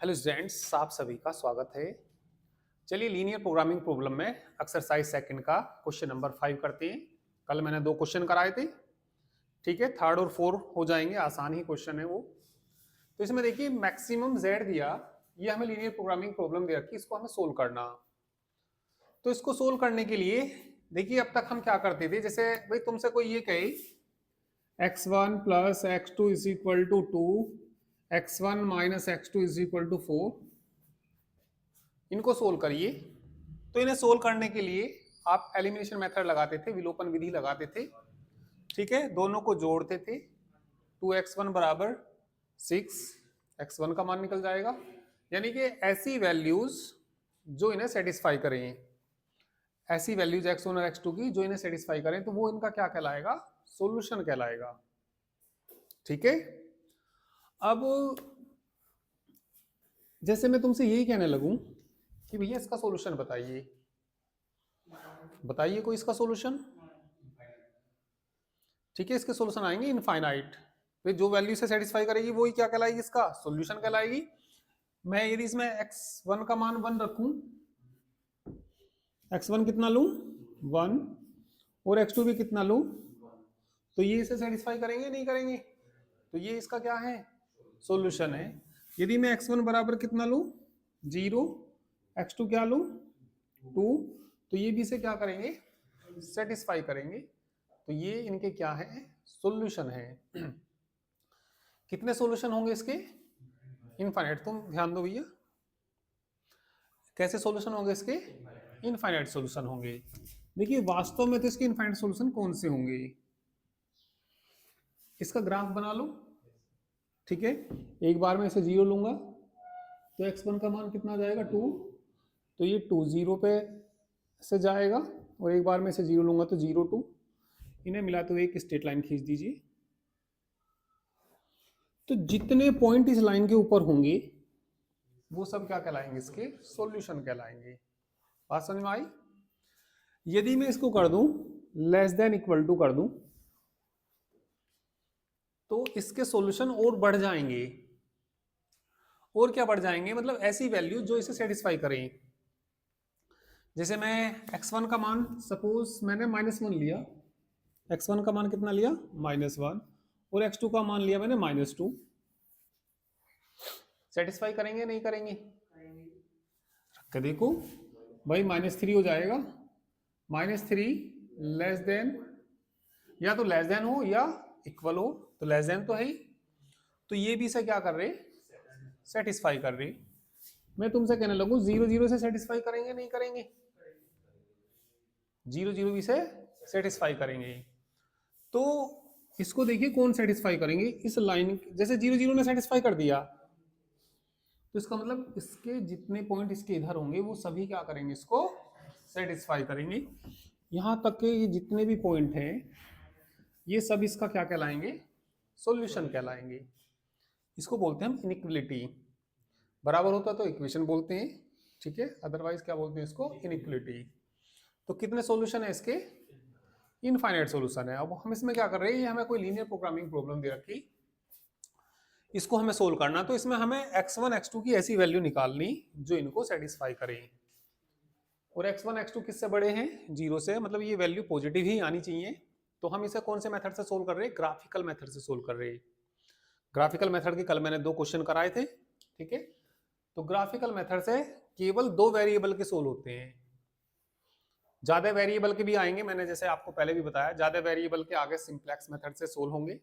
Hello students, आप सभी का स्वागत है। चलिए लीनियर प्रोग्रामिंग प्रॉब्लम में एक्सरसाइज सेकंड का क्वेश्चन नंबर 5 करते हैं। कल मैंने 2 क्वेश्चन कराए थे, ठीक है। थर्ड और फोर्थ हो जाएंगे, आसान ही क्वेश्चन है वो। तो इसमें देखिए मैक्सिमम जेड दिया, ये हमें लीनियर प्रोग्रामिंग प्रॉब्लम दे रखी, इसको हमें सोल्व करना। तो इसको सोल्व करने के लिए देखिए अब तक हम क्या करते थे, जैसे भाई तुमसे कोई ये कहे x1 plus x2 is equal to 2, x1 minus x2 is equal to 4, इनको सोल्व करिए। तो इन्हें सोल्व करने के लिए आप एलिमिनेशन मेथड लगाते थे, विलोपन विधि लगाते थे, ठीक है। दोनों को जोड़ते थे, 2x1 बराबर 6, x1 का मान निकल जाएगा। यानी कि ऐसी वैल्यूज जो इन्हें सेटिस्फाई करें, ऐसी वैल्यूज x1 और x2 की जो इन्हें सेटिस्फाई करें, तो वो इनका क्या कहलाएगा, सॉल्यूशन कहलाएगा, ठीक है। अब जैसे मैं तुमसे यही कहने लगूं कि भैया इसका सॉल्यूशन बताइए, बताइए कोई इसका सॉल्यूशन, ठीक है। इसके सॉल्यूशन आएंगे इनफाइनाइट, फिर जो वैल्यू से सेटिस्फाई करेगी वही क्या कहलाएगी, इसका सॉल्यूशन कहलाएगी। मैं यदि इसमें x1 का मान 1 रखूं, x1 कितना लूं 1, और x2 भी कितना लूं, तो ये इसे सेटिस्फाई करेंगे नहीं करेंगे, तो ये इसका क्या है, सॉल्यूशन है। यदि मैं x1 बराबर कितना लूं 0, x2 क्या लूं 2, तो ये भी इसे क्या करेंगे, सेटिस्फाई करेंगे। तो ये इनके क्या है, सॉल्यूशन है। कितने सॉल्यूशन होंगे इसके, इनफाइनाइट। तुम ध्यान दो भैया, कैसे सॉल्यूशन होंगे इसके, इनफाइनाइट सॉल्यूशन होंगे। देखिए वास्तव में तो इसके इनफाइनाइट सॉल्यूशन कौन से होंगे, इसका ग्राफ बना लो, ठीक है। एक बार में इसे 0 लूंगा तो x1 का मान कितना जाएगा 2, तो ये 2 0 पे से जाएगा, और एक बार में इसे 0 लूंगा तो 0 2, इन्हें मिलाते हुए एक स्ट्रेट लाइन खींच दीजिए। तो जितने पॉइंट इस लाइन के ऊपर होंगे वो सब क्या कहलाएंगे, इसके सॉल्यूशन कहलाएंगे। बात समझ में आई। यदि मैं इसको कर दूं लेस देन इक्वल टू कर दूं, तो इसके सॉल्यूशन और बढ़ जाएंगे। और क्या बढ़ जाएंगे, मतलब ऐसी वैल्यू जो इसे सेटिस्फाई करें। जैसे मैं x1 का मान सपोज मैंने -1 लिया, x1 का मान कितना लिया -1, और x2 का मान लिया मैंने -2, सेटिस्फाई करेंगे नहीं करेंगे, रख के देखो भाई -3 हो जाएगा, -3 लेस देन, या तो लेस देन हो या इक्वल हो, तो लेस देन तो है ही, तो ये भी इसे क्या कर रहे, सेटिस्फाई कर रहे। मैं तुमसे कहने लगूं 0 0 से सेटिस्फाई करेंगे नहीं करेंगे, 0 0 भी से सेटिस्फाई करेंगे। तो इसको देखिए कौन सेटिस्फाई करेंगे, इस लाइन जैसे 0 0 ने सेटिस्फाई कर दिया, तो इसका मतलब इसके जितने पॉइंट इसके इधर होंगे वो सभी क्या करेंगे, इसको सेटिस्फाई करेंगे। यहां तक के ये जितने भी पॉइंट हैं ये सब इसका क्या कहलाएंगे, सॉल्यूशन कहलाएंगे। इसको बोलते हैं हम इनइक्वलिटी। बराबर होता तो इक्वेशन बोलते हैं, ठीक है, अदरवाइज क्या बोलते हैं इसको, इनइक्वलिटी। तो कितने सॉल्यूशन है इसके, इनफाइनाइट सॉल्यूशन है। अब हम इसमें क्या कर रहे हैं, ये हमें कोई लीनियर प्रोग्रामिंग प्रॉब्लम दे रखी, इसको हमें सोल्व करना। तो इसमें हमें x1 x2 की ऐसी वैल्यू निकालनी जो इनको सेटिस्फाई करे, और x1 x2 किससे बड़े हैं, 0 से, मतलब ये वैल्यू पॉजिटिव ही आनी चाहिए। तो हम इसे कौन से मेथड से सोल्व कर रहे हैं, ग्राफिकल मेथड से सोल्व कर रहे हैं। ग्राफिकल मेथड के कल मैंने 2 क्वेश्चन कराए थे, ठीक है। तो ग्राफिकल मेथड से केवल 2 वेरिएबल के सोल्व होते हैं, ज्यादा वेरिएबल के भी आएंगे, मैंने जैसे आपको पहले भी बताया, ज्यादा वेरिएबल के आगे सिंप्लेक्स मेथड से सोल्व होंगे,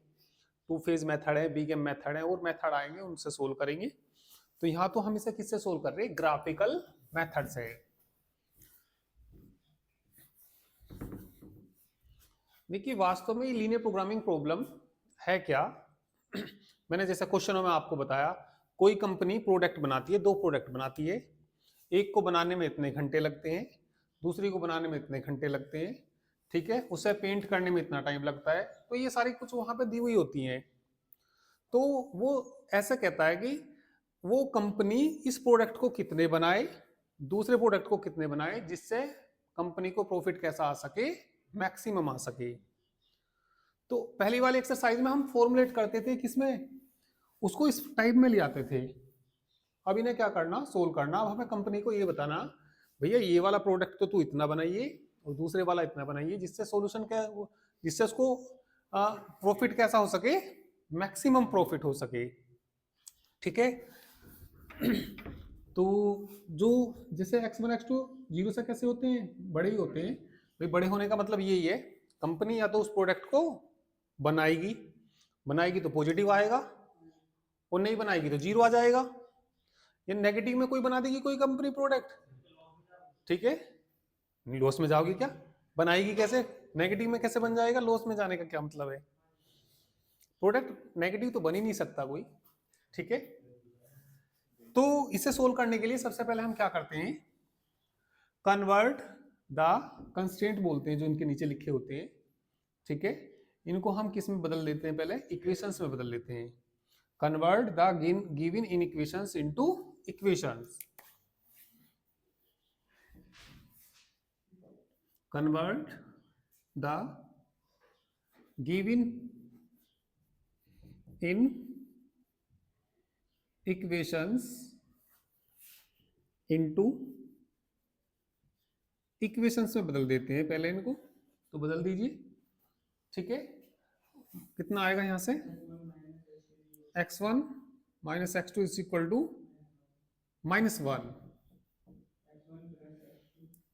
2 फेज मेथड है, बीगेम मेथड है, और मेथड आएंगे उनसे सोल्व करेंगे। तो यहाँ तो हम इसे किससे सोल्व कर रहे हैं, ग्राफिकल मेथड से। देखिए वास्तव में ये लीनियर प्रोग्रामिंग प्रॉब्लम है क्या। मैंने जैसे क्वेश्चनों में आपको बताया, कोई कंपनी प्रोडक्ट बनाती है, 2 प्रोडक्ट बनाती है, एक को बनाने में इतने घंटे लगते हैं, दूसरी को बनाने में इतने घंटे लगते हैं, ठीक है, उसे पेंट करने में इतना टाइम लगता है। तो ये सारी कुछ वहां पे दी हुई होती हैं। तो वो ऐसा कहता है कि वो कंपनी इस प्रोडक्ट को कितने बनाए, दूसरे प्रोडक्ट को कितने बनाए, जिससे कंपनी को प्रॉफिट कैसा आ सके, मैक्सिमम आ सके। तो पहली वाली एक्सरसाइज में हम फॉर्मुलेट करते थे किसमें, उसको इस टाइप में ले आते थे, अब इन्हें क्या करना, सोल्व करना। अब हमें कंपनी को ये बताना, भैया ये वाला प्रोडक्ट तो तू इतना बनाइए और दूसरे वाला इतना बनाइए, जिससे सॉल्यूशन क्या, जिससे उसको प्रॉफिट कैसा हो सके, मैक्सिमम प्रॉफिट हो सके। ठीक है। तो जो जैसे x1 x2 जीरो से कैसे होते हैं, बड़े ही होते हैं भाई। बड़े होने का मतलब यही है, कंपनी या तो उस प्रोडक्ट को बनाएगी, बनाएगी तो पॉजिटिव आएगा, और नहीं बनाएगी तो जीरो आ जाएगा। ये नेगेटिव में कोई बना देगी कोई कंपनी प्रोडक्ट, ठीक है, लॉस में जाओगी क्या, बनाएगी कैसे, नेगेटिव में कैसे बन जाएगा, लॉस में जाने का क्या मतलब है, प्रोडक्ट नेगेटिव तो बन ही नहीं सकता कोई। ठीक है। तो इसे सोल्व करने के लिए सबसे पहले हम क्या करते हैं, कन्वर्ट द कंस्ट्रेंट बोलते हैं जो इनके नीचे लिखे होते हैं। ठीक है। इनको हम किस में बदल देते हैं, पहले इक्वेशंस में बदल देते हैं। Convert the given in equations into equations. Convert the given in equations into equations में बदल देते हैं पहले इनको, तो बदल दीजिए। ठीक है। कितना आएगा यहां से, x1 minus x2 is equal to -1।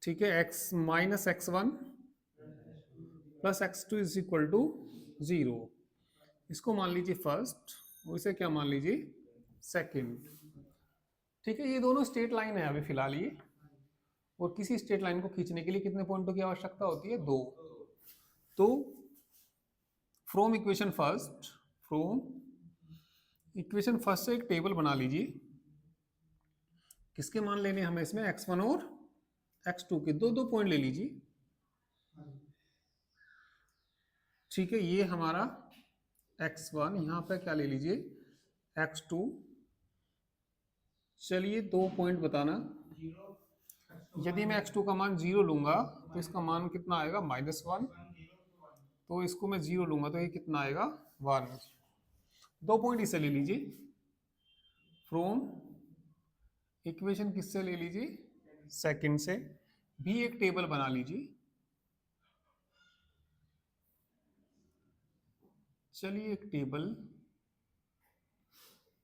ठीक है। x minus x1 plus x2 is equal to 0। इसको मान लीजिए फर्स्ट, और इसे क्या मान लीजिए सेकंड। ठीक है। ये दोनों स्ट्रेट लाइन है अभी फिलहाल ये, और किसी स्ट्रेट लाइन को खींचने के लिए कितने पॉइंटों की आवश्यकता होती है, 2। तो फ्रॉम इक्वेशन फर्स्ट से एक टेबल बना लीजिए। किसके मान लेने हमें इसमें, x1 और x2 के दो दो पॉइंट ले लीजिए। ठीक है। ये हमारा x1, यहां पे क्या ले लीजिए x2। चलिए 2 पॉइंट बताना। यदि मैं x2 का मान 0 लूंगा तो इसका मान कितना आएगा, -1। तो इसको मैं 0 लूंगा तो ये कितना आएगा, 1। 2 पॉइंट इसे ले लीजिए। फ्रॉम इक्वेशन किससे ले लीजिए, सेकंड से। भी एक टेबल बना लीजिए। चलिए एक टेबल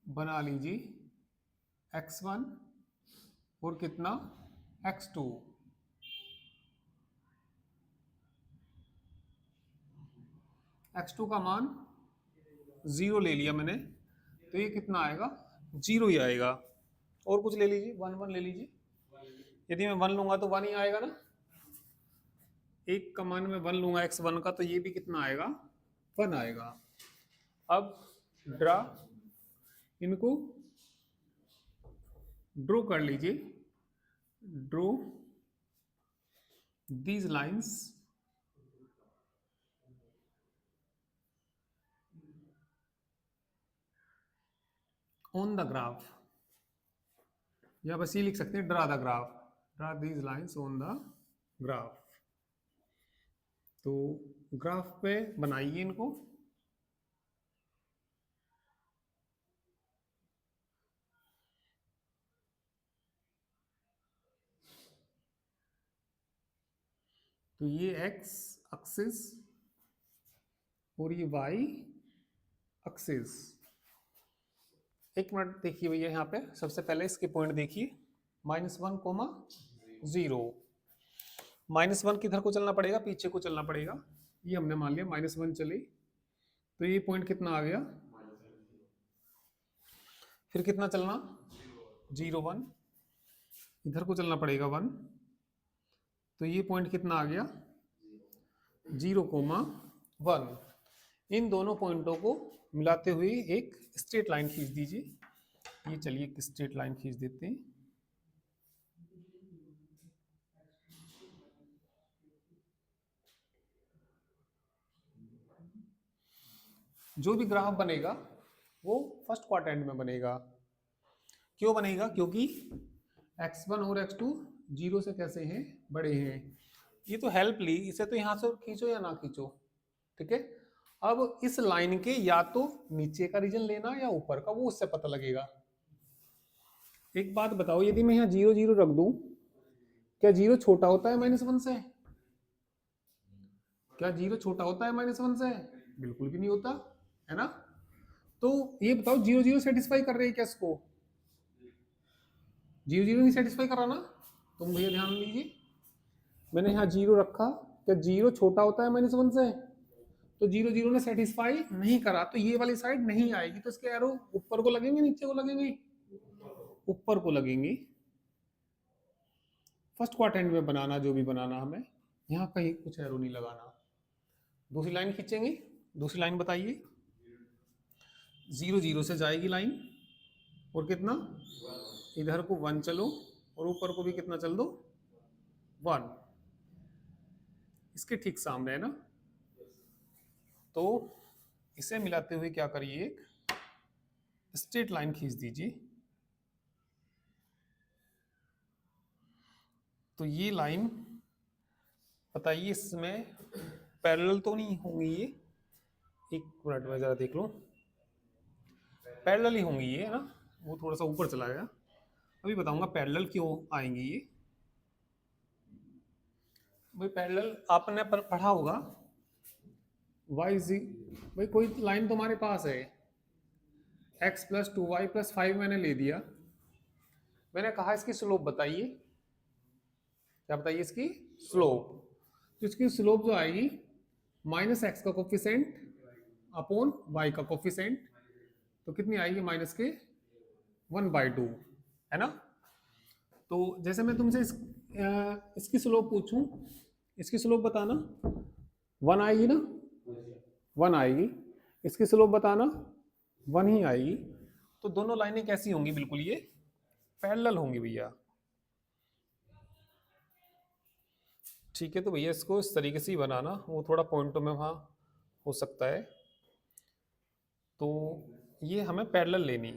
बना लीजिए, x1 और कितना, x2। x2 का मान 0 ले लिया मैंने, तो ये कितना आएगा, 0 ही आएगा। और कुछ ले लीजिए, 1 ले लीजिए। यदि मैं 1 लूंगा तो 1 ही आएगा ना। एक का मान मैं 1 लूंगा x1 का, तो ये भी कितना आएगा, 1 आएगा। अब ड्रा, इनको ड्रॉ कर लीजिए। Draw these lines on the graph, या बस ये लिख सकते हैं, draw the graph, draw these lines on the graph. तो ग्राफ पे बनाइए इनको। तो ये x एक्सिस और ये y एक्सिस। एक मिनट देखिए भैया, यहाँ पे सबसे पहले इसके पॉइंट देखिए, -1, 0। -1 किधर को चलना पड़ेगा, पीछे को चलना पड़ेगा। ये हमने मान लिया -1 चले, तो ये पॉइंट कितना आ गया, फिर कितना चलना, 0 1, इधर को चलना पड़ेगा 1, तो ये पॉइंट कितना आ गया, 0, 1। इन दोनों पॉइंटों को मिलाते हुए एक स्ट्रेट लाइन खींच दीजिए। ये चलिए एक स्ट्रेट लाइन खींच देते हैं। जो भी ग्राफ बनेगा वो फर्स्ट क्वाड्रेंट में बनेगा। क्यों बनेगा, क्योंकि x1 और x2 0 से कैसे हैं, बड़े हैं। ये तो हेल्प ली, इसे तो यहां से खींचो या ना खींचो। ठीक है। अब इस लाइन के या तो नीचे का रीजन लेना या ऊपर का, वो उससे पता लगेगा। एक बात बताओ, यदि मैं यहाँ 0 0 रख दूं, क्या 0 छोटा होता है -1 से? क्या 0 छोटा होता है -1 से? बिल्कुल भी नहीं होता, है ना? तो ये बताओ 0 0 सेटिस्फाई कर रही है क्या इसको? 0 0 नहीं सेटिस्फाई कर रहा ना? तुम भैया ध्यान दीजिए, मैंने यहाँ 0 रखा, क्या 0 छोटा होता है -1 से? तो 0 0 ने सेटिस्फाई नहीं करा, तो ये वाली साइड नहीं आएगी, तो इसके एरो ऊपर को लगेंगे नीचे को लगेंगे? ऊपर को लगेंगे। फर्स्ट क्वाड्रेंट में बनाना जो भी बनाना हमें, यहाँ कहीं कुछ एरो नहीं लगाना। दूसरी लाइन खींचेंगे, दूसरी लाइन बताइए। 0 0 से जाएगी लाइन, और कितना, इधर को 1 चलो, और ऊपर को भी कितना चल दो, 1, इसके ठीक सामने है ना? तो इसे मिलाते हुए क्या करिए, एक स्ट्रेट लाइन खींच दीजिए। तो ये लाइन बताइए इसमें पैरेलल तो नहीं होंगी ये? एक मिनट में जरा देख लो, पैरेलल ही होंगी ये, है ना? वो थोड़ा सा ऊपर चला गया, अभी बताऊंगा पैरेलल क्यों आएंगी ये। भाई पैरेलल आपने पढ़ा होगा, वाई जी, भाई कोई लाइन तुम्हारे पास है, x + 2y + 5 मैंने ले दिया, मैंने कहा इसकी स्लोप बताइए, क्या बताइए इसकी स्लोप? तो इसकी स्लोप जो आएगी -x का कोफिशिएंट अपॉन y का कोफिशिएंट, तो कितनी आएगी, -1/2, है ना? तो जैसे मैं तुमसे इसकी स्लोप पूछूं, इसकी स्लोप बताना, 1 आएगी ना? 1 आएगी। इसकी स्लोप बताना, 1 ही आएगी। तो दोनों लाइनें कैसी होंगी, बिल्कुल ये पैरेलल होंगी भैया। ठीक है, तो भैया इसको इस तरीके से ही बनाना, वो थोड़ा पॉइंटों में वहाँ हो सकता है। तो ये हमें पैरेलल लेनी,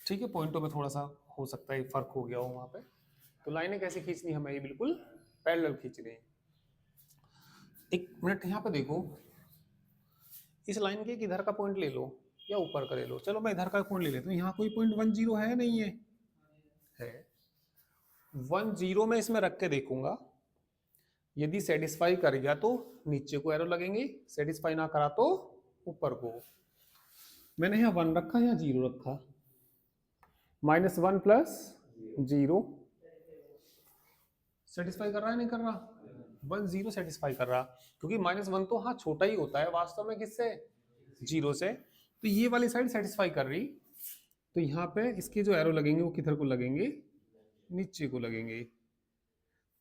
ठीक है, पॉइंटों में थोड़ा सा हो सकता है फर्क हो गया हो वहाँ पे। तो लाइनें कैसे खींचनी हमें, ये बिल्कुल पैरेलल खींच रही हैं। एक मिनट यहाँ पे देखो, इस लाइन के इधर का पॉइंट ले लो या ऊपर का ले लो, चलो मैं इधर का पॉइंट ले लेता हूँ। यहाँ कोई पॉइंट 1 0 है नहीं है? 1 0 में इसमें रख के देखूंगा, यदि सेटिस्फाई कर गया तो नीचे को एरो लगेंगे, सेटिस्फाई ना करा तो ऊपर को। मैंने यहाँ 1 रखा, यहाँ 0 रखा, -1 + 0 सेटिस्फाई कर रहा है नहीं कर रहा? 1 0 सेटिस्फाई कर रहा, क्योंकि -1 तो हाँ छोटा ही होता है वास्तव में, किससे, 0 से। तो ये वाली साइड सेटिस्फाई कर रही, तो यहाँ पे इसके जो एरो लगेंगे वो किधर को लगेंगे, नीचे को लगेंगे।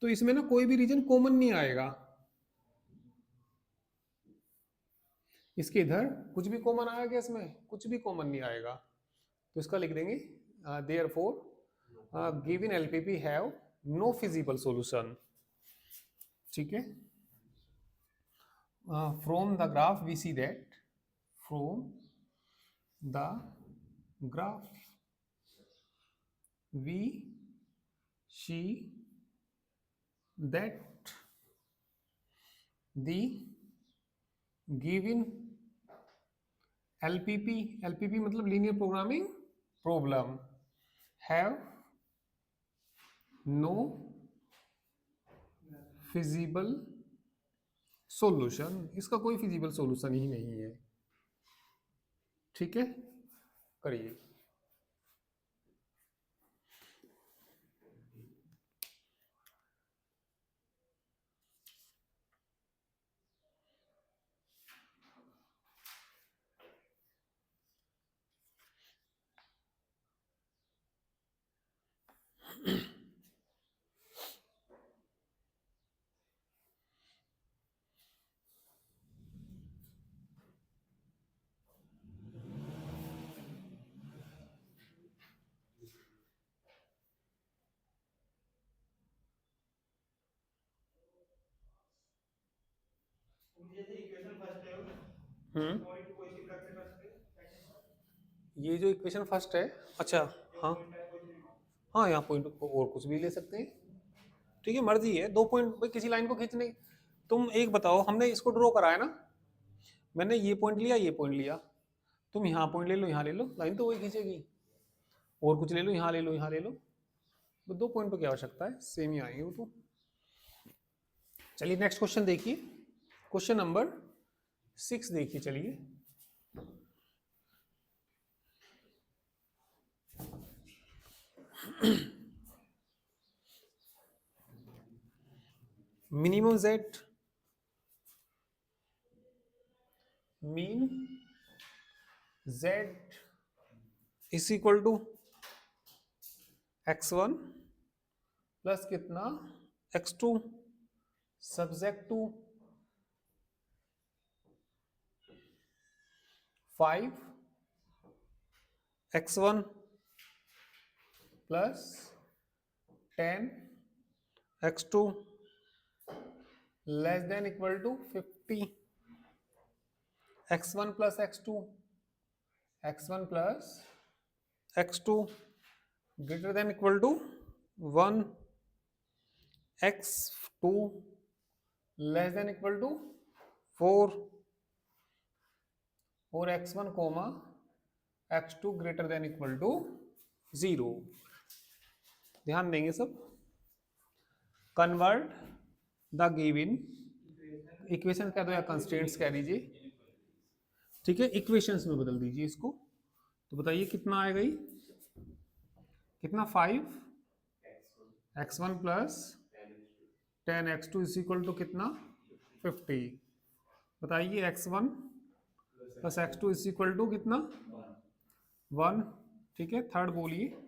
तो इसमें ना कोई भी रीजन कॉमन नहीं आएगा, इसके इधर कुछ भी कॉमन आएगा, इसमें कुछ भी कॉमन नहीं आएगा। तो इसका लिख देंगे, therefore given LPP have no feasible solution. ठीक है, from the graph we see that, from the graph we see that the given LPP मतलब linear programming problem have no feasible solution, इसका कोई फिजिबल सॉल्यूशन ही नहीं है। ठीक है, करिए। ये जो इक्वेशन फर्स्ट है, अच्छा हाँ, हाँ यहाँ पॉइंट और कुछ भी ले सकते हैं, ठीक है, मर्जी है। 2 पॉइंट भाई किसी लाइन को खींचने, तुम एक बताओ, हमने इसको ड्रॉ करा है ना, मैंने ये पॉइंट लिया, ये पॉइंट लिया, तुम यहाँ पॉइंट ले लो, यहाँ ले लो, लाइन तो वही खींचेगी। और कुछ ले लो, यहाँ ले लो, यहाँ ले लो, तो 2 पॉइंट पर क्या आवश्यकता है, सेम ही आएंगे वो तो। चलिए नेक्स्ट क्वेश्चन देखिए, क्वेश्चन नंबर 6 देखिए। चलिए minimum z, min z is equal to x1 plus कितना x2 subject to 5 x1 plus 10 x2 less than equal to 50, x1 plus x2, x1 plus x2 greater than equal to 1, x2 less than equal to 4 और x1 comma x2 greater than equal to 0। ध्यान देंगे सब। Convert the given equation कह दो या constraints कह दीजिए, ठीक है, इक्वेशंस में बदल दीजिए इसको। तो बताइए कितना आएगा ये, कितना 5 x1 plus 10 x2 is equal to कितना 50। बताइए x1 plus x2 is equal to कितना 1, ठीक है। थर्ड बोलिए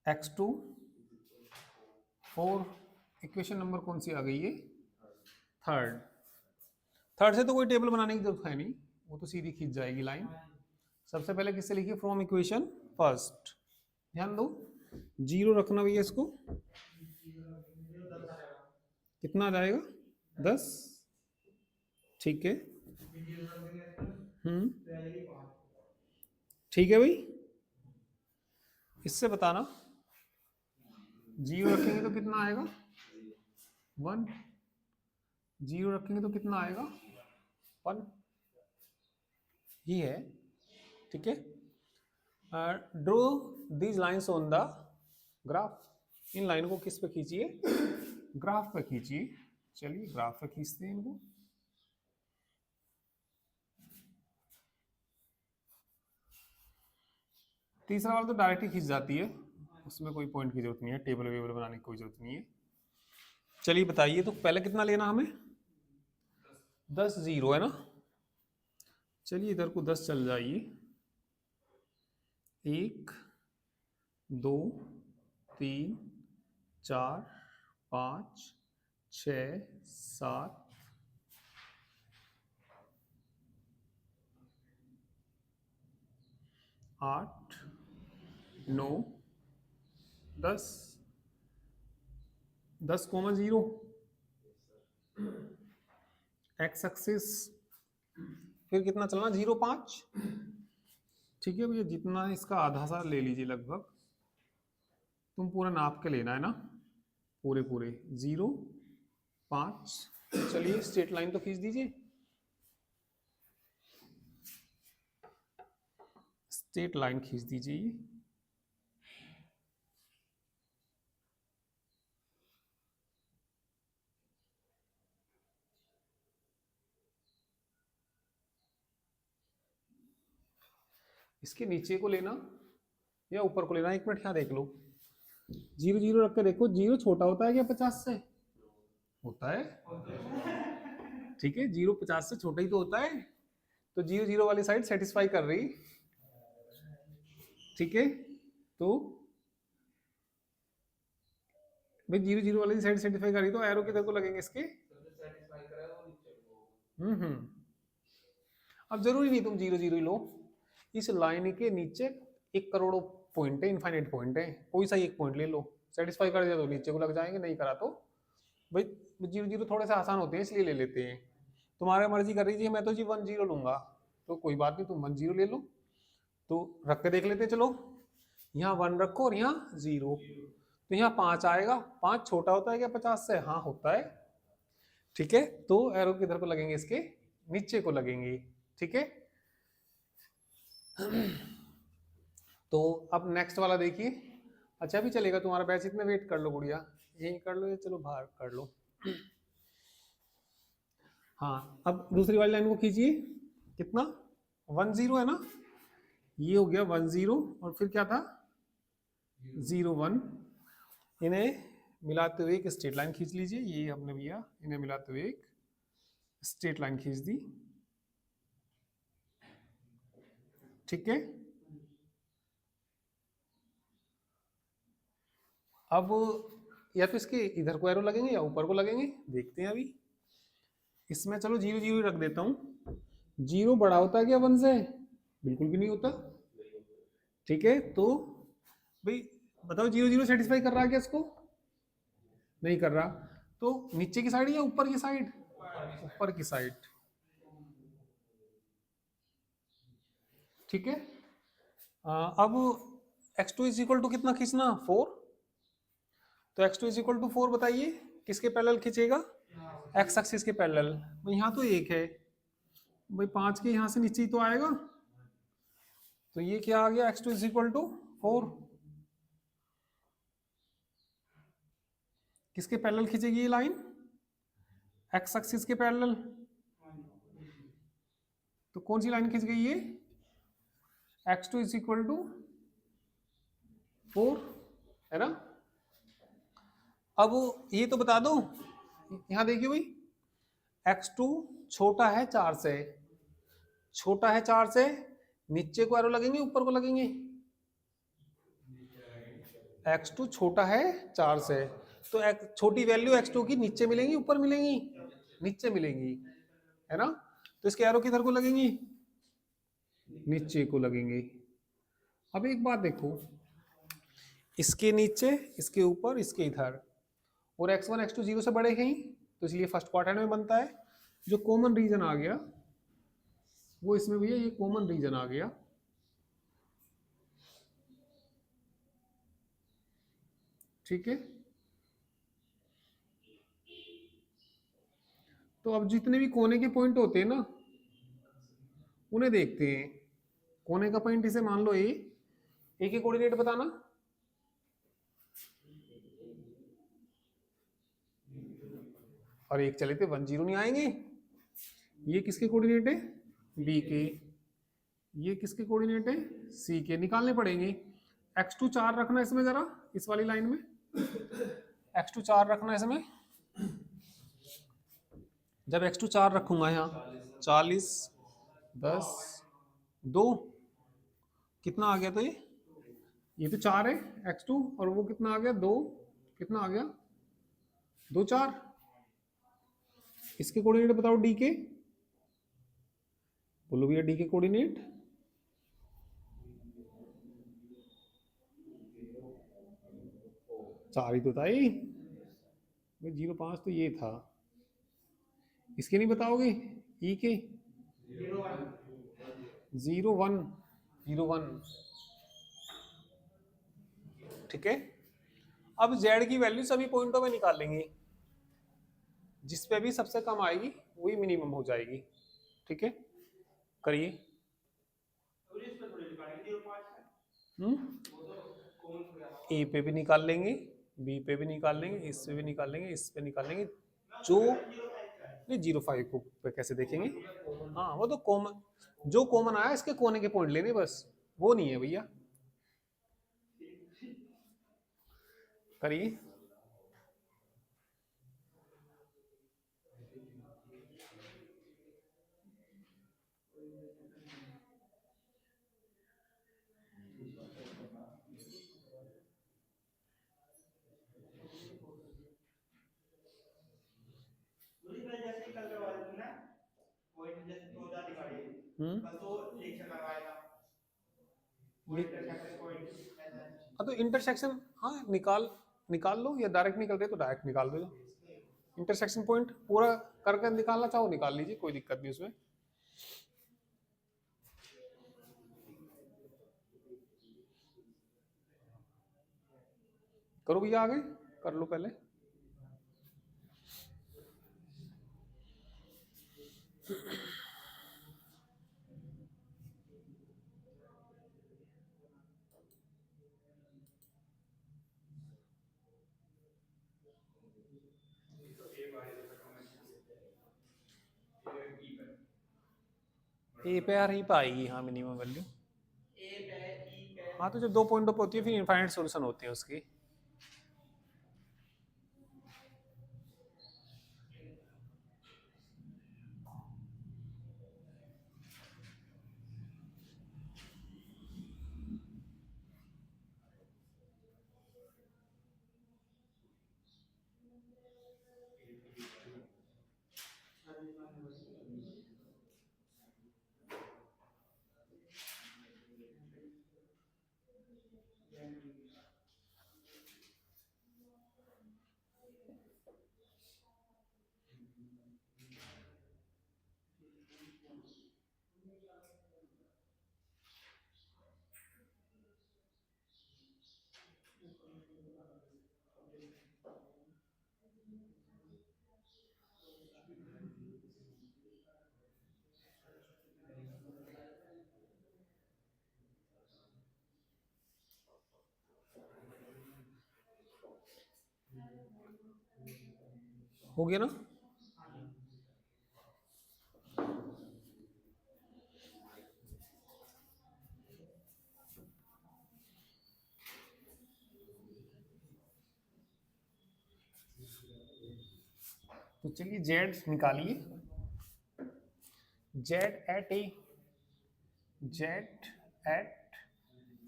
x2 4, इक्वेशन नंबर कौन सी आ गई है, थर्ड। थर्ड से तो कोई टेबल बनाने की जरूरत है नहीं, वो तो सीधी खींच जाएगी लाइन। सबसे पहले किससे लिखिए, फ्रॉम इक्वेशन फर्स्ट। ध्यान दो, 0 रखना भैया इसको, कितना आ जाएगा 10, ठीक है। ठीक है भाई, इससे बताना 0 रखेंगे तो कितना आएगा 1, 0 रखेंगे तो कितना आएगा 1, ही है, ठीक है। Draw these lines on the graph, इन लाइन को किस पे खींचिए, ग्राफ पे खींचिए। चलिए ग्राफ पे खींचते हैं इनको। तीसरा वाला तो डायरेक्ट ही खींच जाती है, उसमें कोई पॉइंट की जरूरत नहीं है, टेबल वेबल बनाने की कोई जरूरत नहीं है। चलिए बताइए, तो पहले कितना लेना हमें 10, 0 है ना। चलिए इधर को 10 चल जाइए, 1 2 3 4 5 6 7 8 9 10, 10,0 एक्स एक्सिस, फिर कितना चलना 0 5, ठीक है भैया। जितना इसका आधा सा ले लीजिए लगभग, तुम पूरा नाप के लेना है ना, पूरे पूरे 0 5। चलिए स्ट्रेट लाइन तो खींच दीजिए, स्ट्रेट लाइन खींच दीजिए। इसके नीचे को लेना या ऊपर को लेना, 1 मिनट यहाँ देख लो, 0 0 रख के देखो, 0 छोटा होता है क्या 50 से, होता है, ठीक है। 0 50 से छोटा ही तो होता है, तो 0 0 वाली साइड सेटिस्फाई कर रही, ठीक है। तो भाई 0 0 वाली साइड सेटिस्फाई कर रही, तो एरो किधर को लगेंगे इसके, अब जरूरी नहीं तुम 0 0 ही लो, इस लाइन के नीचे 1 करोड़ पॉइंट है, इनफाइनाइट पॉइंट है, कोई सा एक पॉइंट ले लो, सेटिस्फाई कर दिया तो नीचे को लग जाएंगे, नहीं करा तो भाई 0 0 थोड़े से आसान होते हैं इसलिए ले लेते हैं। तुम्हारे मर्जी कर रही है, मैं तो जी 1 0 लूंगा, तो कोई बात नहीं, तुम 1 0 ले लो। तो रख के देख लेते चलो, यहाँ 1 रखो और यहाँ 0, तो यहाँ 5 आएगा। 5 छोटा होता है क्या 50 से? हाँ होता है। ठीक है, तो एरो किधर को लगेंगे? इसके नीचे को लगेंगे। ठीक है, तो अब नेक्स्ट वाला देखिए। अच्छा भी चलेगा तुम्हारा बैच, इतना वेट कर लो गुड़िया, यही कर लो या चलो बाहर कर लो। हाँ, अब दूसरी वाली लाइन को खींचिए। कितना? 1 0 है ना, ये हो गया 1 0, और फिर क्या था? 0 1। इन्हें मिलाते हुए एक स्ट्रेट लाइन खींच लीजिए। ये हमने भैया इन्हें मिलाते हुए एक स्ट्रेट लाइन खींच दी। ठीक है, अब या तो इसके इधर को एरो लगेंगे या ऊपर को लगेंगे, देखते हैं अभी। इसमें चलो 0 0 रख देता हूँ। 0 बड़ा होता है क्या 1 से? बिल्कुल भी नहीं होता। ठीक है, तो भाई बताओ 0 0 सेटिस्फाई कर रहा है क्या इसको? नहीं कर रहा। तो नीचे की साइड या ऊपर की साइड? ऊपर की साइड। ठीक है, अब x2 इज इक्वल टू कितना खींचना? 4। तो x2 इज इक्वल टू 4 बताइए किसके पैरेलल खींचेगा? x एक्सिस के पैरेलल। यहाँ तो 1 है भाई, 5 के यहाँ से नीचे ही तो आएगा, तो ये क्या आ गया? x2 is equal to 4। किसके पैरेलल खींचेगी ये लाइन? x एक्सिस के पैरेलल। तो कौन सी लाइन खींच गई ये? x2 इज इक्वल टू 4, है ना। अब ये तो बता दो, यहां देखिए भाई, x2 छोटा है 4 से, छोटा है 4 से, नीचे को एरो लगेंगे ऊपर को लगेंगे? x2 छोटा है 4 से, तो छोटी वैल्यू x2 की नीचे मिलेंगी ऊपर मिलेंगी? नीचे मिलेंगी, है ना। तो इसके एरो किधर को लगेंगी? नीचे को लगेंगे। अब एक बात देखो, इसके नीचे, इसके ऊपर, इसके इधर, और x1 x2 0 से बड़े हैं ही, तो इसलिए फर्स्ट क्वाड्रेंट में बनता है। जो कॉमन रीजन आ गया वो इसमें भी है, ये कॉमन रीजन आ गया। ठीक है, तो अब जितने भी कोने के पॉइंट होते हैं ना, उन्हें देखते हैं। कोने का पॉइंट इसे मान लो ए के कोऑर्डिनेट बताना। और एक चले थे 1 0 नहीं आएंगे। ये किसके कोऑर्डिनेट है? बी के। ये किसके कोऑर्डिनेट है? सी के। निकालने पड़ेंगे। x2 4 रखना इसमें जरा, इस वाली लाइन में x2 4 रखना इसमें। जब x2 4 रखूंगा यहाँ 40 10 2, कितना आ गया? तो ये तो 4 है x2, और वो कितना आ गया? 2। कितना आ गया? 2 4। इसके कोऑर्डिनेट बताओ डी के, बोलो भैया डी के कोऑर्डिनेट। 4 ही तो था ये, 0 5 तो ये था। इसके नहीं बताओगे? ई के 0 1 0 1। ठीक है, अब z की वैल्यू सभी पॉइंटों में निकाल लेंगे, जिस पे भी सबसे कम आएगी वही मिनिमम हो जाएगी। ठीक है, करिए। ए पे भी निकाल लेंगे, बी पे भी निकाल लेंगे, इस पे भी निकाल लेंगे, इस पे निकाल लेंगे। जो नहीं 0 5 को पे कैसे देखेंगे? हाँ वो तो कॉमन, जो कॉमन आया इसके कोने के पॉइंट लेने बस, वो नहीं है भैया। करिए। हाँ तो इंटरसेक्शन, हाँ निकाल निकाल लो, या डायरेक्ट निकल रहे तो डायरेक्ट निकाल दो। इंटरसेक्शन पॉइंट पूरा करके निकालना चाहो निकाल लीजिए, कोई दिक्कत नहीं उसमें। करो भैया, आगे कर लो पहले। ए पे यार ही पाएगी, हाँ मिनिमम वैल्यू। हाँ तो जब 2 पॉइंट पे होती है फिर इनफाइनाइट सॉल्यूशन होती है उसकी। हो गया ना? तो चलिए जेड निकालिए। Z at A, z at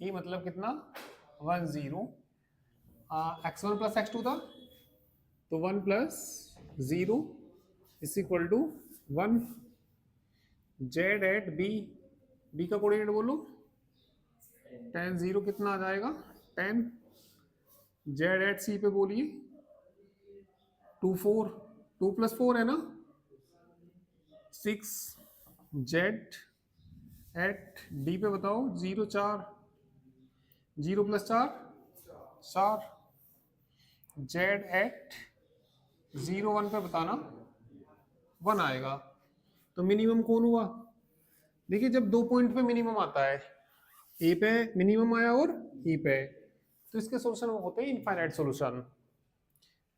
A मतलब कितना, 10। X one plus x two था, तो 1 plus 0 is equal to 1। Z at B, B का कोऑर्डिनेट बोलो, 10 0 कितना आ जाएगा 10। जेड एट सी पे बोलिए 2 4, 2 प्लस 4 है ना 6। जेड एट डी पे बताओ 0 4, 0 प्लस 4 4। जेड एट 0 1 पे बताना 1 आएगा। तो मिनिमम कौन हुआ? देखिए जब 2 पॉइंट पे मिनिमम आता है, ए पे मिनिमम आया और ई पे, तो इसके सॉल्यूशन होते हैं इनफाइनाइट सॉल्यूशन।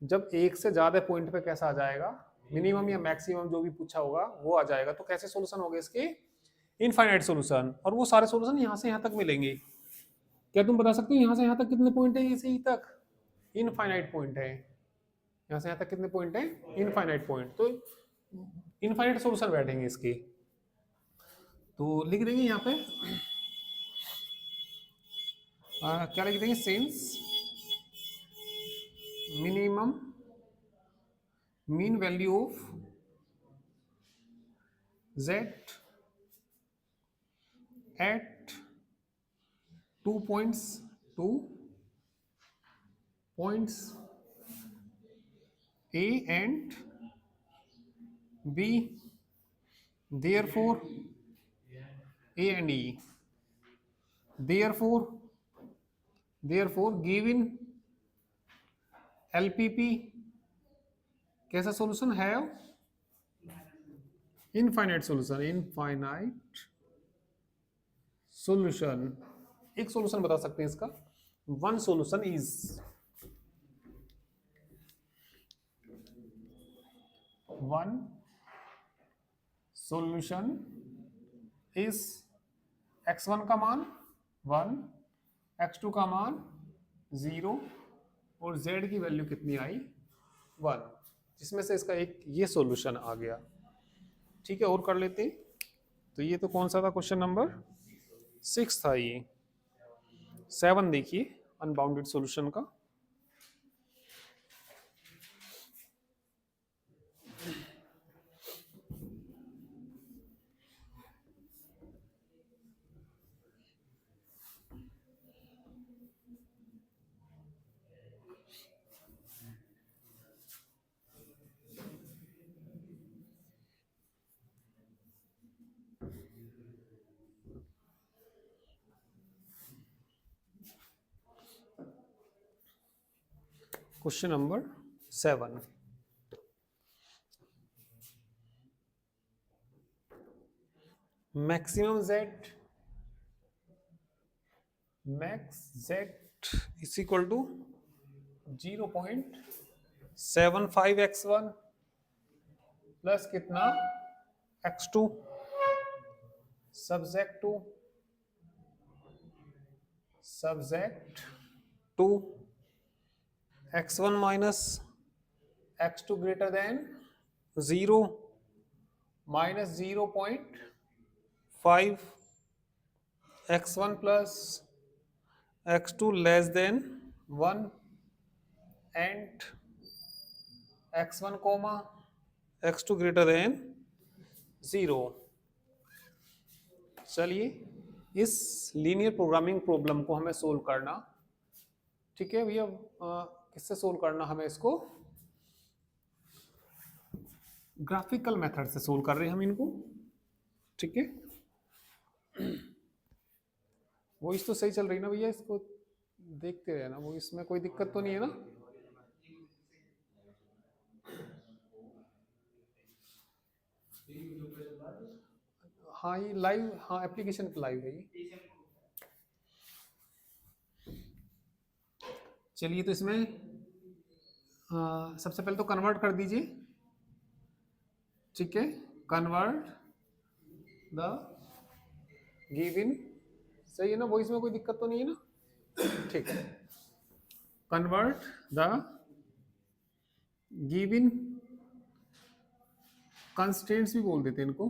जब एक से ज्यादा पॉइंट पे कैसा आ जाएगा, मिनिमम या मैक्सिमम जो भी पूछा होगा वो आ जाएगा, तो कैसे सॉल्यूशन होंगे इसके, इनफाइनाइट सॉल्यूशन। और वो सारे सॉल्यूशन यहाँ से यहाँ तक मिलेंगे। क्या तुम बता सकते हो यहाँ से यहाँ तक कितने पॉइंट है? ये से ई तक इनफाइनाइट पॉइंट है। यहाँ से यहाँ तक कितने पॉइंट है? Infinite point. तो इनफाइनाइट सॉल्यूशन बैठेंगे इसके। तो लिख देंगे यहाँ पे क्या लिख देंगे, since minimum mean value of z at 2 points, 2 points A and B, therefore A and E, therefore given LPP कैसा सॉल्यूशन है? Infinite solution, infinite solution. एक सॉल्यूशन बता सकते हैं इसका, one solution is, one solution is x1 का मान 1, x2 का मान 0 और z की वैल्यू कितनी आई 1, जिसमें से इसका एक ये सॉल्यूशन आ गया। ठीक है, और कर लेते हैं। तो ये तो कौन सा था, क्वेश्चन नंबर 6 था। ये 7 देखिए अनबाउंडेड सॉल्यूशन का। Question number 7, maximum z max z is equal to 0.75x1 plus कितना x2 subject to x1 minus x2 greater than 0 minus 0.5 x1 plus x2 less than 1 and x1 comma x2 greater than 0। चलिए इस linear programming problem को हमें solve करना, ठीक है भैया। किससे सोल्व करना, हमें इसको ग्राफिकल मेथड से सोल्व कर रहे हैं हम इनको, ठीक है। वो इस तो सही चल रही ना भैया, इसको देखते रहना, वो इसमें कोई दिक्कत तो नहीं है ना। हाँ ये लाइव, हाँ एप्लीकेशन पे लाइव है ये। चलिए तो इसमें सबसे पहले तो कन्वर्ट कर दीजिए, ठीक है। कन्वर्ट द गिवन, सही है ना, वो इसमें कोई दिक्कत तो नहीं है ना, ठीक है। कन्वर्ट द गिवन कंस्ट्रेंट्स भी बोल देते हैं इनको,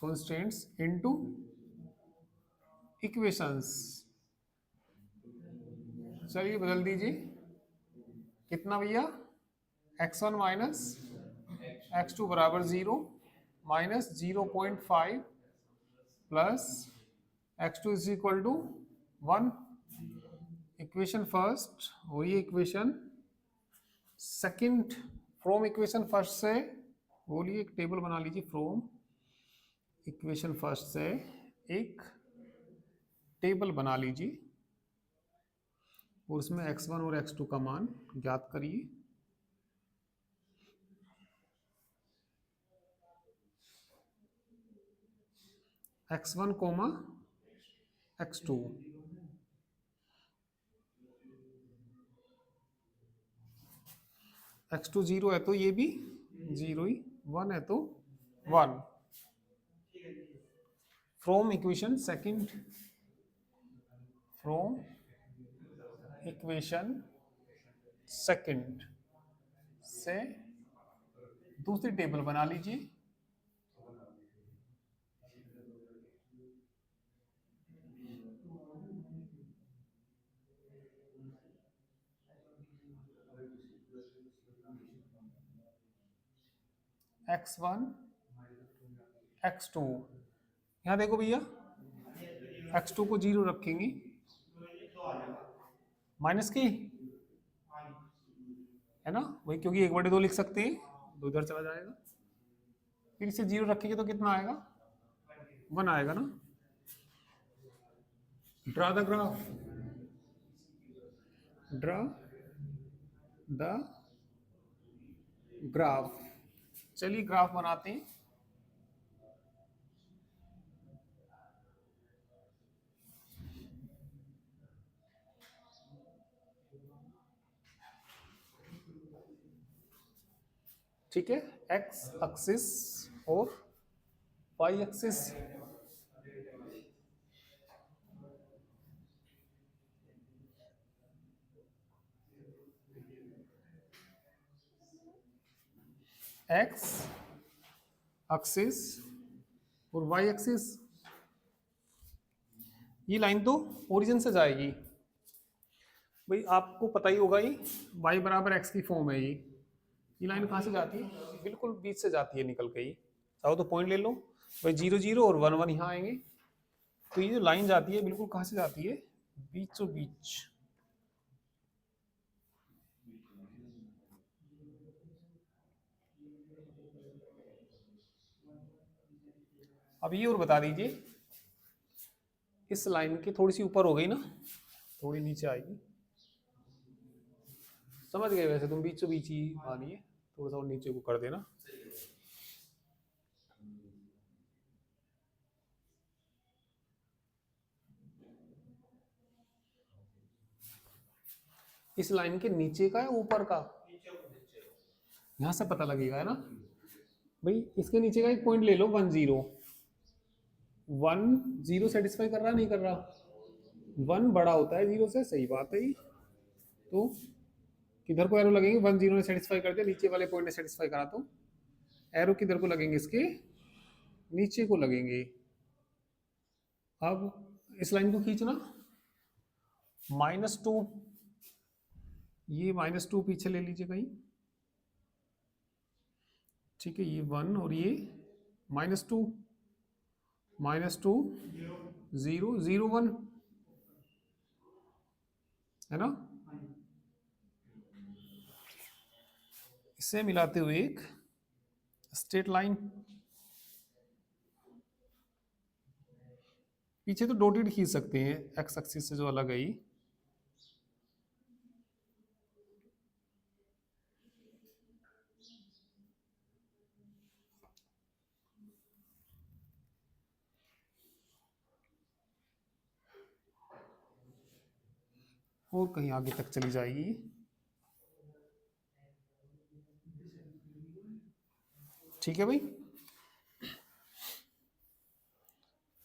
कंस्ट्रेंट्स इनटू इक्वेशंस। चलिए बदल दीजिए, कितना भैया x1 माइनस x2 बराबर 0 minus 0.5 plus x2 is equal to 1। Equation first वही equation second, from equation first से बोलिए एक टेबल बना लीजिए, फ्रॉम इक्वेशन फर्स्ट से एक टेबल बना लीजिए और उसमें x1 और x2 का मान ज्ञात करिए। x1 कोमा x2, x2 0 है तो ये भी 0 ही, 1 है तो 1। From equation second, from equation second से दूसरी टेबल बना लीजिए। x1 x2, यहां देखो भैया x2 को 0 रखेंगे, माइनस की है ना वही, क्योंकि 1/2 लिख सकते हैं, 2 इधर चला जाएगा, फिर इसे 0 रखेंगे तो कितना आएगा 1 आएगा ना। Draw the graph, draw the graph. चलिए ग्राफ बनाते हैं। ठीक है, एक्स एक्सिस और वाई एक्सिस, एक्स एक्सिस और वाई एक्सिस, ये लाइन तो ओरिजिन से जाएगी भाई, आपको पता ही होगा, ये y बराबर x की फॉर्म है। ये लाइन कहाँ से जाती है, बिल्कुल बीच से जाती है निकल के ही। चाहो तो पॉइंट ले लो भाई, 0 0 और 1 1 यहाँ आएंगे, तो ये जो लाइन जाती है बिल्कुल कहाँ से जाती है, बीचों बीच। अब ये और बता दीजिए इस लाइन के थोड़ी सी ऊपर हो गई ना, थोड़ी नीचे आएगी, समझ गए? वैसे तुम बीचों बीच ही मानिए, थोड़ा सा और नीचे को कर देना। इस लाइन के नीचे का या ऊपर का, यहां से पता लगेगा, है ना भाई। इसके नीचे का एक पॉइंट ले लो, 10, 10 सेटिस्फाई कर रहा नहीं कर रहा? 1 बड़ा होता है 0 से, सही बात है ये। तो किधर को एरो लगेंगे? 10 ने सेटिस्फाई कर दिया, नीचे वाले पॉइंट ने सेटिस्फाई करा, तो एरो किधर को लगेंगे? इसके नीचे को लगेंगे। अब इस लाइन को खींचना, -2, ये -2 पीछे ले लीजिए कहीं, ठीक है। ये 1 और ये -2, -2, 0, 0, 1, है ना। इससे मिलाते हुए एक स्ट्रेट लाइन, पीछे तो डॉटेड खींच सकते हैं, एक्स एक्सिस से जो अलग है ये। और कहीं आगे तक चली जाएगी, ठीक है भाई।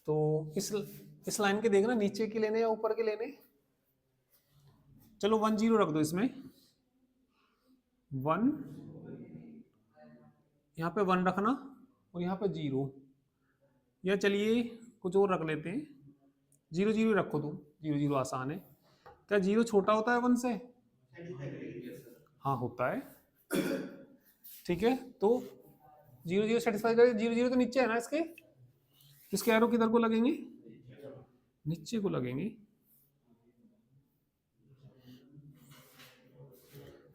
तो इस लाइन के देखना, नीचे के लेने या ऊपर के लेने। चलो 1, 0 रख दो इसमें, 1, यहाँ पे 1 रखना और यहाँ पे 0, या चलिए कुछ और रख लेते हैं, 0, 0 रखो तुम, 0, 0 आसान है। क्या 0 छोटा होता है 1 से? हाँ होता है, ठीक है। तो 0, 0 सेटिस्फाई करें, 0, 0 तो नीचे है ना इसके, इसके एरो किधर को लगेंगे? नीचे को लगेंगे।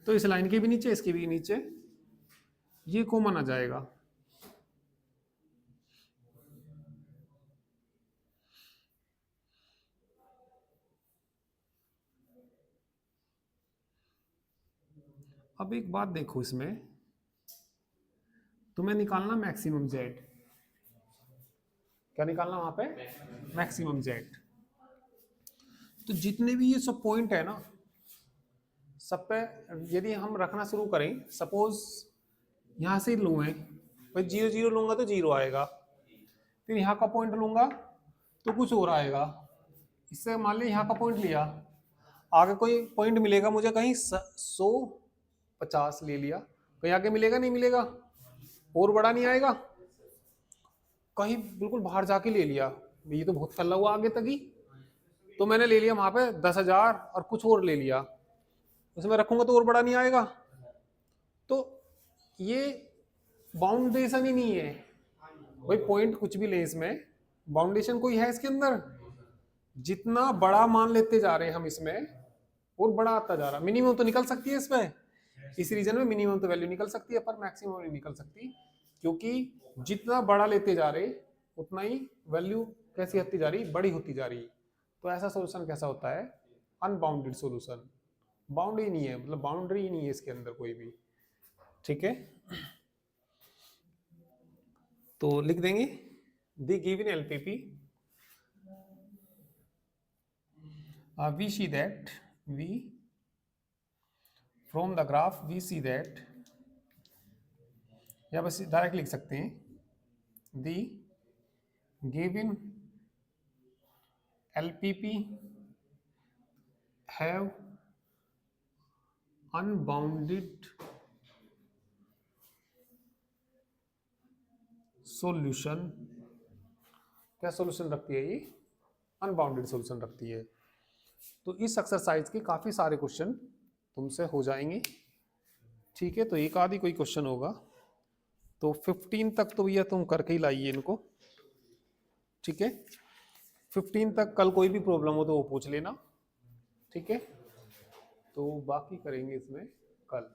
तो इस लाइन के भी नीचे, इसके भी नीचे, ये कॉमन आ जाएगा। अब एक बात देखो, इसमें तुम्हें निकालना मैक्सिमम जेड। क्या निकालना वहां पे? Maximum Z. तो जितने भी ये सब पॉइंट है ना, सब पे यदि हम रखना शुरू करें, सपोज यहां से लूँ मैं भाई, 0, 0 लूंगा तो 0 आएगा, फिर यहाँ का पॉइंट लूंगा तो कुछ और आएगा। इससे मान ली यहाँ का पॉइंट लिया, आगे कोई पॉइंट मिलेगा मुझे कहीं 150 ले लिया, कहीं आगे मिलेगा नहीं मिलेगा? और बड़ा नहीं आएगा? कहीं बिल्कुल बाहर जाके ले लिया, ये तो बहुत फैला हुआ आगे तक ही, तो मैंने ले लिया वहां पे 10,000 और कुछ और ले लिया, उसमें रखूंगा तो और बड़ा नहीं आएगा। तो ये बाउंडेशन ही नहीं है भाई, पॉइंट कुछ भी ले इसमें, बाउंडेशन कोई है इसके अंदर? जितना बड़ा मान लेते जा रहे हैं हम इसमें, और बड़ा आता जा रहा। मिनिमम तो निकल सकती है इसमें, इस रीजन में मिनिमम तो वैल्यू निकल सकती है, पर मैक्सिमम नहीं निकल सकती, क्योंकि जितना बड़ा लेते जा रहे उतना ही वैल्यू कैसी होती जा रही? बड़ी होती जा रही। तो ऐसा सोल्यूशन कैसा होता है? Unbounded solution. बाउंड ही नहीं है, मतलब बाउंड्री ही नहीं है इसके अंदर कोई भी, ठीक है। तो लिख देंगे the given LPP, we see that we from the graph we see that, या बस डायरेक्ट लिख सकते हैं, the given LPP have unbounded solution। क्या सॉल्यूशन रखती है ये? अनबाउंडेड सॉल्यूशन रखती है। तो इस एक्सरसाइज के काफी सारे क्वेश्चन तुमसे हो जाएंगे, ठीक है। तो एक आधी कोई क्वेश्चन होगा, तो 15 तक तो भैया तुम करके ही लाइए इनको, ठीक है। 15 तक कल कोई भी प्रॉब्लम हो तो वो पूछ लेना, ठीक है। तो बाकी करेंगे इसमें कल।